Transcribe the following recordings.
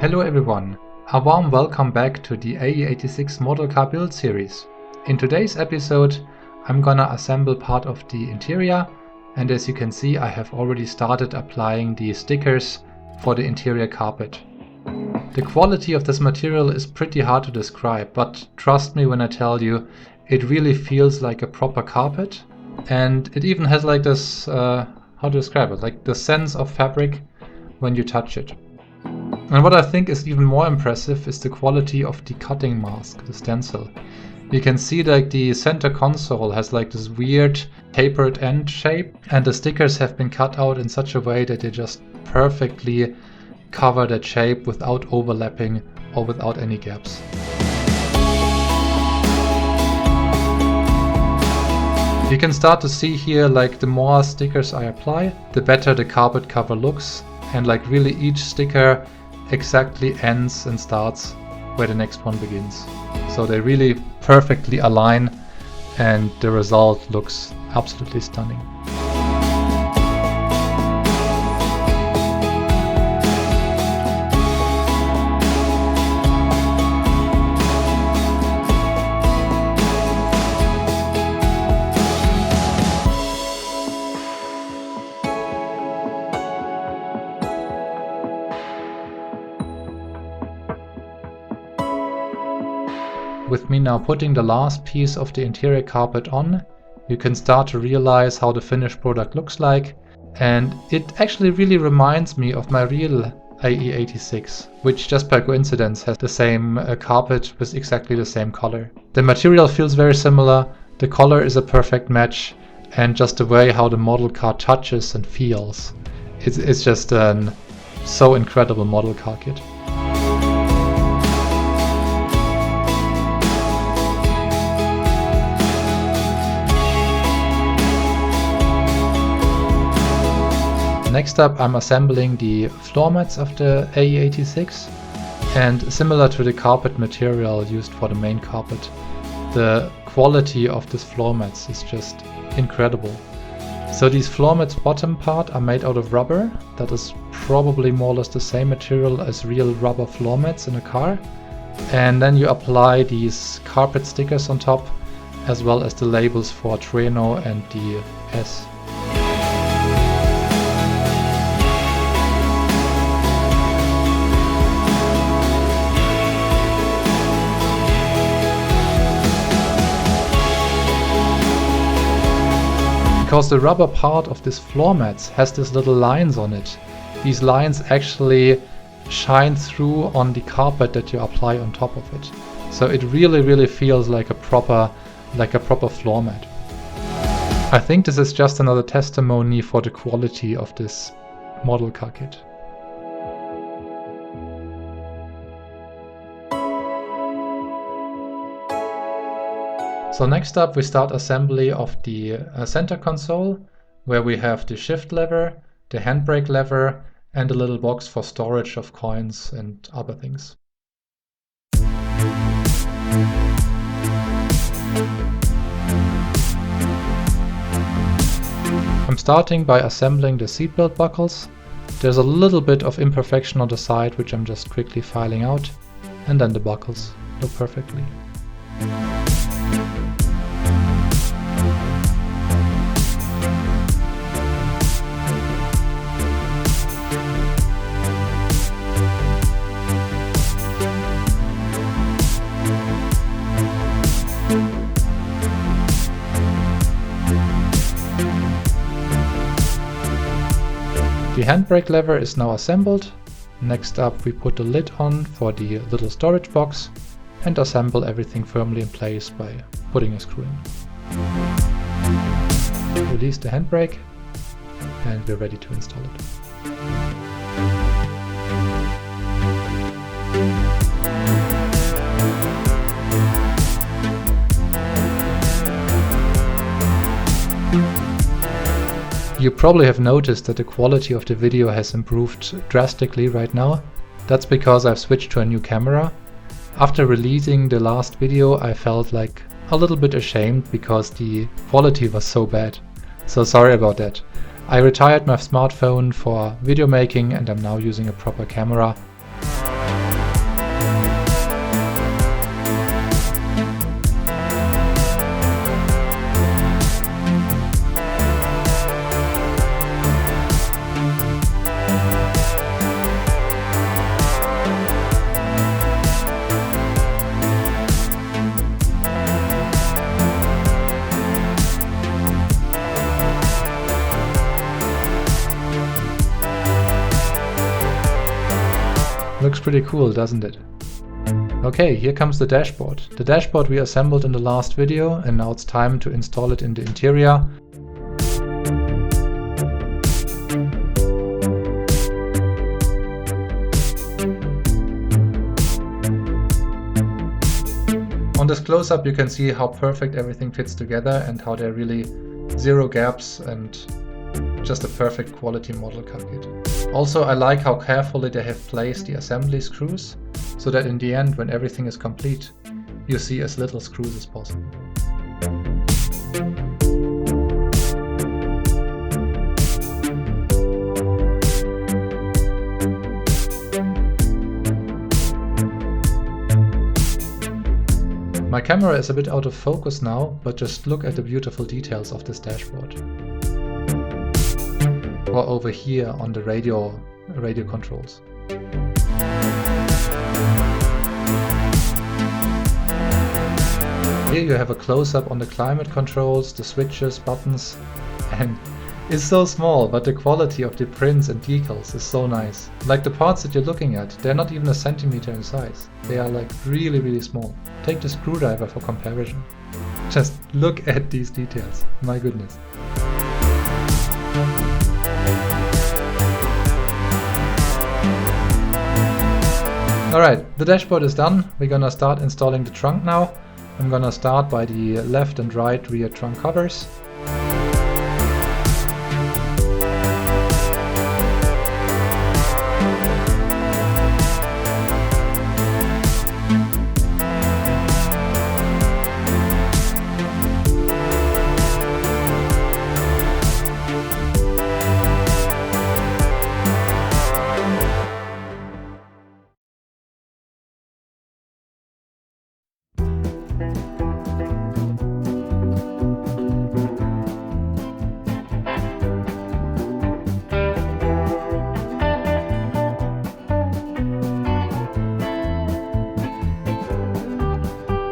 Hello everyone, a warm welcome back to the AE86 model car build series. In today's episode I'm gonna assemble part of the interior, and as you can see I have already started applying the stickers for the interior carpet. The quality of this material is pretty hard to describe, but trust me when I tell you it really feels like a proper carpet, and it even has like this, how to describe it, like the sense of fabric when you touch it. And what I think is even more impressive is the quality of the cutting mask, the stencil. You can see like the center console has like this weird tapered end shape, and the stickers have been cut out in such a way that they just perfectly cover that shape without overlapping or without any gaps. You can start to see here like the more stickers I apply, the better the carpet cover looks, and like really each sticker exactly ends and starts where the next one begins. So they really perfectly align and the result looks absolutely stunning. With me now putting the last piece of the interior carpet on, you can start to realize how the finished product looks like, and it actually really reminds me of my real AE86, which just by coincidence has the same carpet with exactly the same color. The material feels very similar, the color is a perfect match, and just the way how the model car touches and feels. It's just an so incredible model car kit. Next up I'm assembling the floor mats of the AE86, and similar to the carpet material used for the main carpet, the quality of this floor mats is just incredible. So these floor mats bottom part are made out of rubber, that is probably more or less the same material as real rubber floor mats in a car, and then you apply these carpet stickers on top as well as the labels for Treno and the S. Because the rubber part of this floor mats has these little lines on it. These lines actually shine through on the carpet that you apply on top of it. So it really feels like a proper floor mat. I think this is just another testimony for the quality of this model car kit. So next up we start assembly of the center console, where we have the shift lever, the handbrake lever, and a little box for storage of coins and other things. I'm starting by assembling the seatbelt buckles. There's a little bit of imperfection on the side which I'm just quickly filing out, and then the buckles look perfectly. The handbrake lever is now assembled. Next up we put the lid on for the little storage box and assemble everything firmly in place by putting a screw in. Release the handbrake and we're ready to install it. You probably have noticed that the quality of the video has improved drastically right now. That's because I've switched to a new camera. After releasing the last video I felt like a little bit ashamed because the quality was so bad. So sorry about that. I retired my smartphone for video making and I'm now using a proper camera. Looks pretty cool, doesn't it? Okay, here comes the dashboard. The dashboard we assembled in the last video, and now it's time to install it in the interior. On this close-up you can see how perfect everything fits together and how there are really zero gaps and just a perfect quality model car kit. Also, I like how carefully they have placed the assembly screws, so that in the end, when everything is complete, you see as little screws as possible. My camera is a bit out of focus now, but just look at the beautiful details of this dashboard. Or over here on the radio controls. Here you have a close-up on the climate controls, the switches, buttons, and it's so small, but the quality of the prints and decals is so nice. Like the parts that you're looking at, they're not even a centimeter in size. They are like really small. Take the screwdriver for comparison. Just look at these details, my goodness. Alright, the dashboard is done. We're gonna start installing the trunk now. I'm gonna start by the left and right rear trunk covers.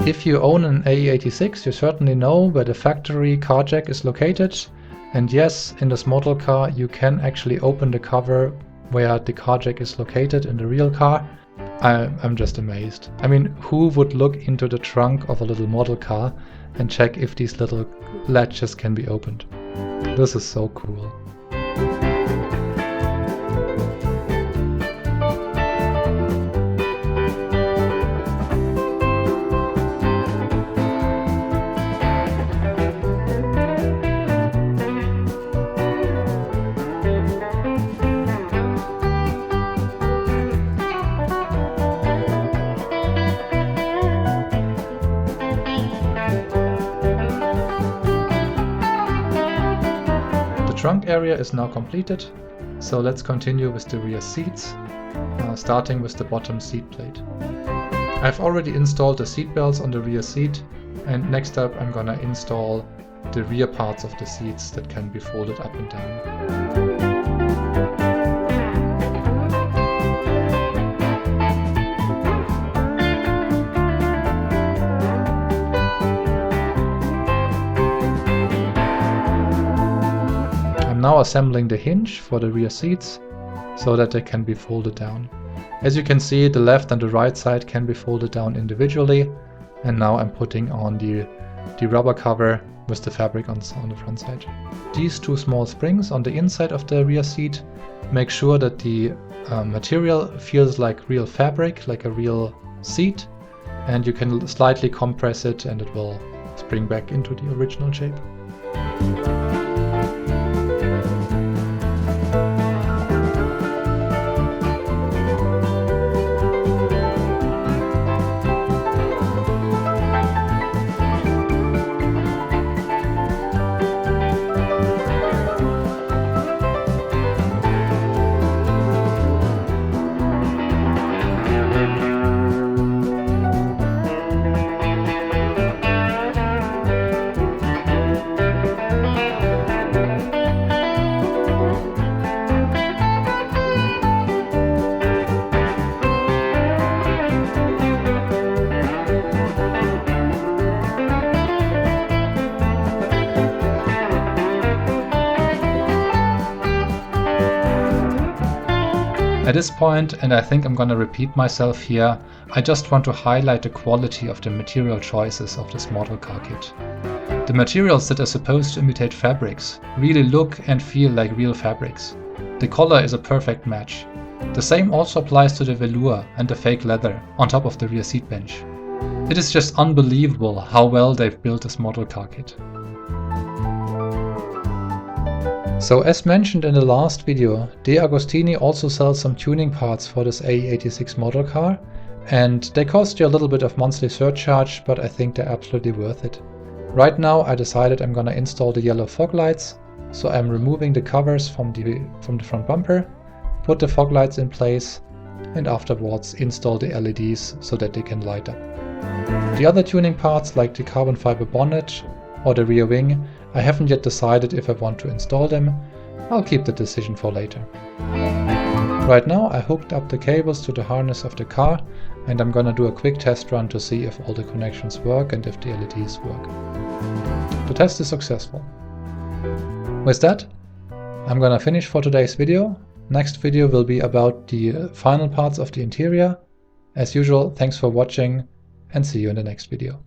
If you own an AE86, you certainly know where the factory car jack is located, and yes, in this model car you can actually open the cover where the car jack is located in the real car. I'm just amazed. I mean, who would look into the trunk of a little model car and check if these little latches can be opened? This is so cool. The trunk area is now completed, so let's continue with the rear seats, starting with the bottom seat plate. I've already installed the seat belts on the rear seat, and next up I'm gonna install the rear parts of the seats that can be folded up and down. Now assembling the hinge for the rear seats so that they can be folded down. As you can see, the left and the right side can be folded down individually, and now I'm putting on the rubber cover with the fabric on the front side. These two small springs on the inside of the rear seat make sure that the material feels like real fabric, like a real seat, and you can slightly compress it and it will spring back into the original shape. At this point, and I think I'm gonna repeat myself here, I just want to highlight the quality of the material choices of this model car kit. The materials that are supposed to imitate fabrics really look and feel like real fabrics. The color is a perfect match. The same also applies to the velour and the fake leather on top of the rear seat bench. It is just unbelievable how well they've built this model car kit. So as mentioned in the last video, De Agostini also sells some tuning parts for this AE86 model car, and they cost you a little bit of monthly surcharge, but I think they're absolutely worth it. Right now I decided I'm gonna install the yellow fog lights, so I'm removing the covers from the front bumper, put the fog lights in place, and afterwards install the LEDs so that they can light up. The other tuning parts like the carbon fiber bonnet or the rear wing, I haven't yet decided if I want to install them. I'll keep the decision for later. Right now I hooked up the cables to the harness of the car, and I'm gonna do a quick test run to see if all the connections work and if the LEDs work. The test is successful. With that, I'm gonna finish for today's video. Next video will be about the final parts of the interior. As usual, thanks for watching and see you in the next video.